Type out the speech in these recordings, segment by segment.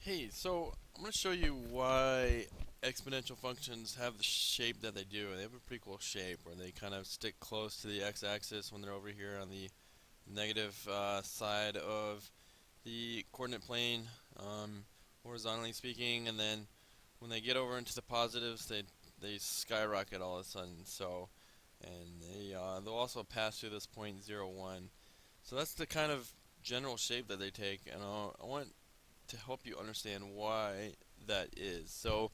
Hey, so I'm going to show you why exponential functions have the shape that they do. They have a pretty cool shape where they kind of stick close to the x-axis when they're over here on the negative side of the coordinate plane, horizontally speaking, and then when they get over into the positives, they skyrocket all of a sudden. And they'll also pass through this point 0, 1. So that's the kind of general shape that they take, and I want to help you understand why that is. So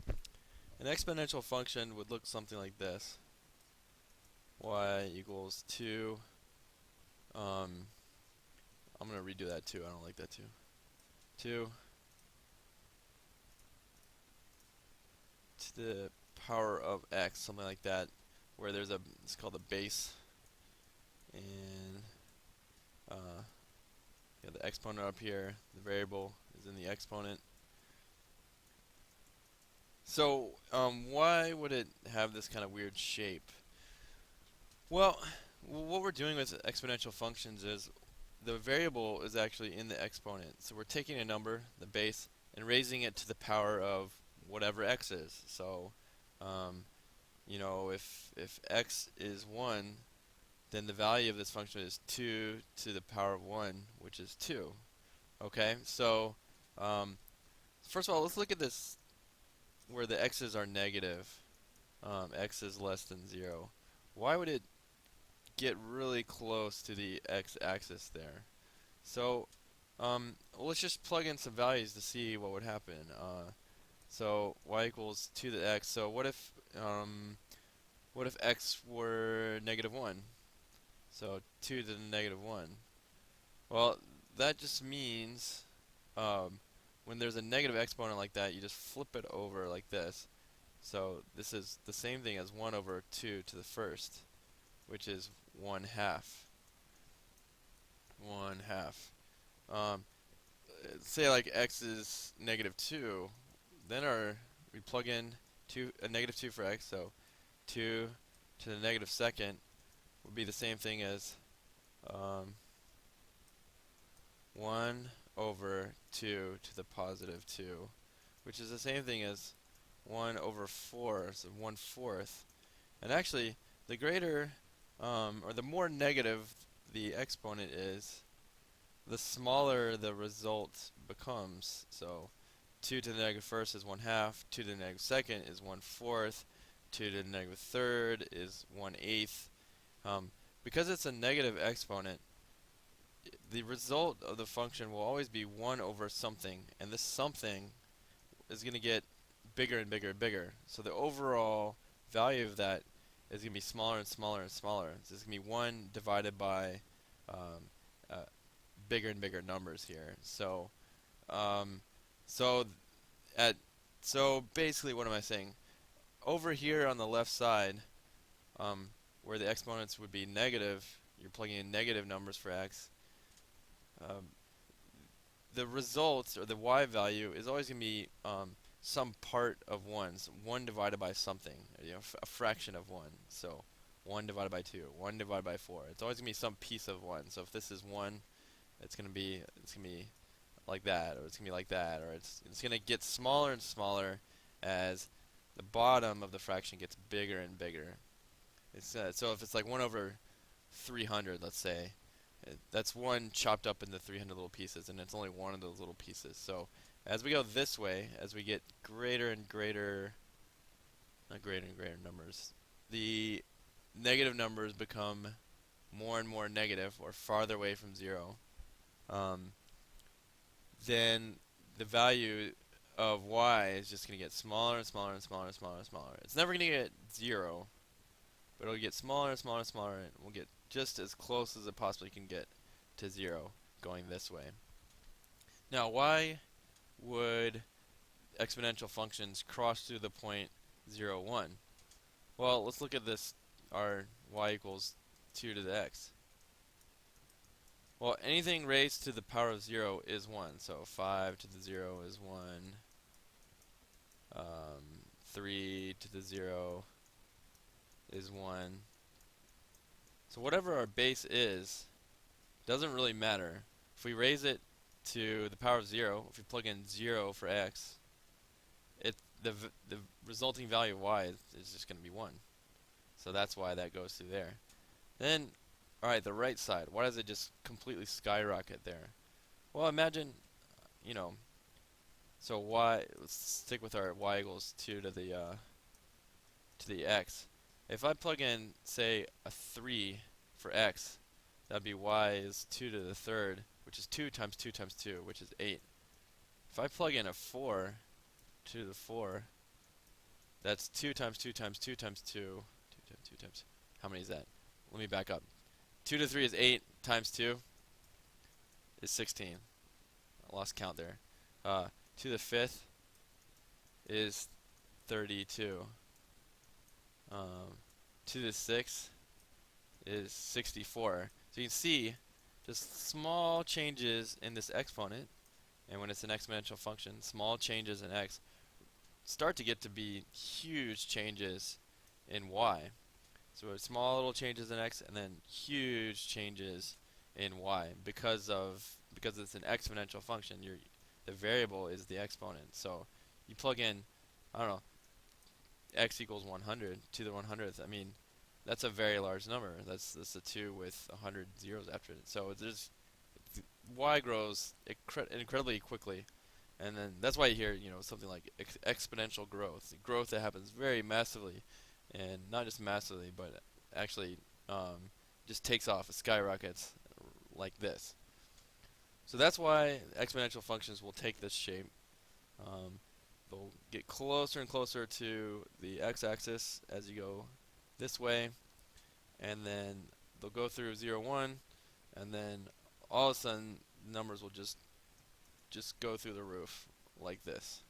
an exponential function would look something like this. Y equals 2. Um, I'm going to redo that too. I don't like that too. 2 to the power of x, something like that, where it's called a base, and you have the exponent up here. The variable is in the exponent. So why would it have this kind of weird shape? Well, what we're doing with exponential functions is the variable is actually in the exponent. So we're taking a number, the base, and raising it to the power of whatever x is. So, um, if x is 1, then the value of this function is 2 to the power of 1, which is 2. Okay, so um, first of all, let's look at this where the x's are negative. X is less than 0. Why would it get really close to the x-axis there? So let's just plug in some values to see what would happen. So y equals 2 to the x. So what if x were negative 1? So 2 to the negative 1. Well, that just means when there's a negative exponent like that, you just flip it over like this. So this is the same thing as 1 over 2 to the first, which is 1 half. 1 half. Um, Say like x is negative 2, then we plug in a negative 2 for x, so 2 to the negative second would be the same thing as um, 1 over 2 to the positive 2, which is the same thing as 1 over 4, so 1/4. And actually, the greater, or the more negative the exponent is, the smaller the result becomes. So 2 to the negative first is 1 half, 2 to the negative second is 1/4, 2 to the negative third is 1/8. Because it's a negative exponent, the result of the function will always be 1 over something, and this something is going to get bigger and bigger and bigger. So the overall value of that is going to be smaller and smaller and smaller. So it's going to be 1 divided by um, uh, bigger and bigger numbers here. Um, so at so basically, what am I saying? Over here on the left side, um, where the exponents would be negative, you're plugging in negative numbers for x. Um, the results, or the y value, is always going to be some part of 1. So 1 divided by something, a fraction of 1. So 1 divided by 2, 1 divided by 4. It's always going to be some piece of 1. So if this is 1, it's gonna be like that, or it's gonna be like that, or it's gonna get smaller and smaller as the bottom of the fraction gets bigger and bigger. So if it's like 1 over 300, let's say, that's 1 chopped up into 300 little pieces, and it's only one of those little pieces. So as we go this way, as we get greater and greater, not greater and greater numbers, the negative numbers become more and more negative, or farther away from 0. Um, then the value of y is just going to get smaller and smaller and smaller and smaller and smaller. It's never going to get 0, but it'll get smaller and smaller and smaller, and we'll get just as close as it possibly can get to 0 going this way. Now, why would exponential functions cross through the point 0, 1? Well, let's look at this, our y equals 2 to the x. Well, anything raised to the power of 0 is 1. So 5 to the 0 is 1. 3 to the 0 is 1. So whatever our base is, doesn't really matter. If we raise it to the power of 0, if you plug in 0 for x, the resulting value of y is just going to be 1. So that's why that goes through there. Then, alright, the right side, why does it just completely skyrocket there? Well, imagine, you know, so y, let's stick with our y equals 2 to the x. If I plug in, say, a 3 for x, that'd be y is 2 to the third, which is 2 times 2 times 2, which is 8. If I plug in a 4, 2 to the 4, that's 2 times 2 times 2 times 2, 2 times 2 times, how many is that? Let me back up. 2 to 3 is 8 times 2 is 16. I lost count there. 2 to the 5th is 32. 2 to the 6th is 64. So you can see just small changes in this exponent, and when it's an exponential function, small changes in x start to get to be huge changes in y. So small little changes in x and then huge changes in y because it's an exponential function. The variable is the exponent. So you plug in, I don't know, x equals 100 to the 100th. I mean, that's a very large number. That's a 2 with 100 zeros after it. So y grows incredibly quickly, and then that's why you hear something like exponential growth that happens very massively, and not just massively, but actually just takes off, it skyrockets like this. So that's why exponential functions will take this shape. They'll get closer and closer to the x-axis as you go this way, and then they'll go through 0, 1, and then all of a sudden numbers will just go through the roof like this.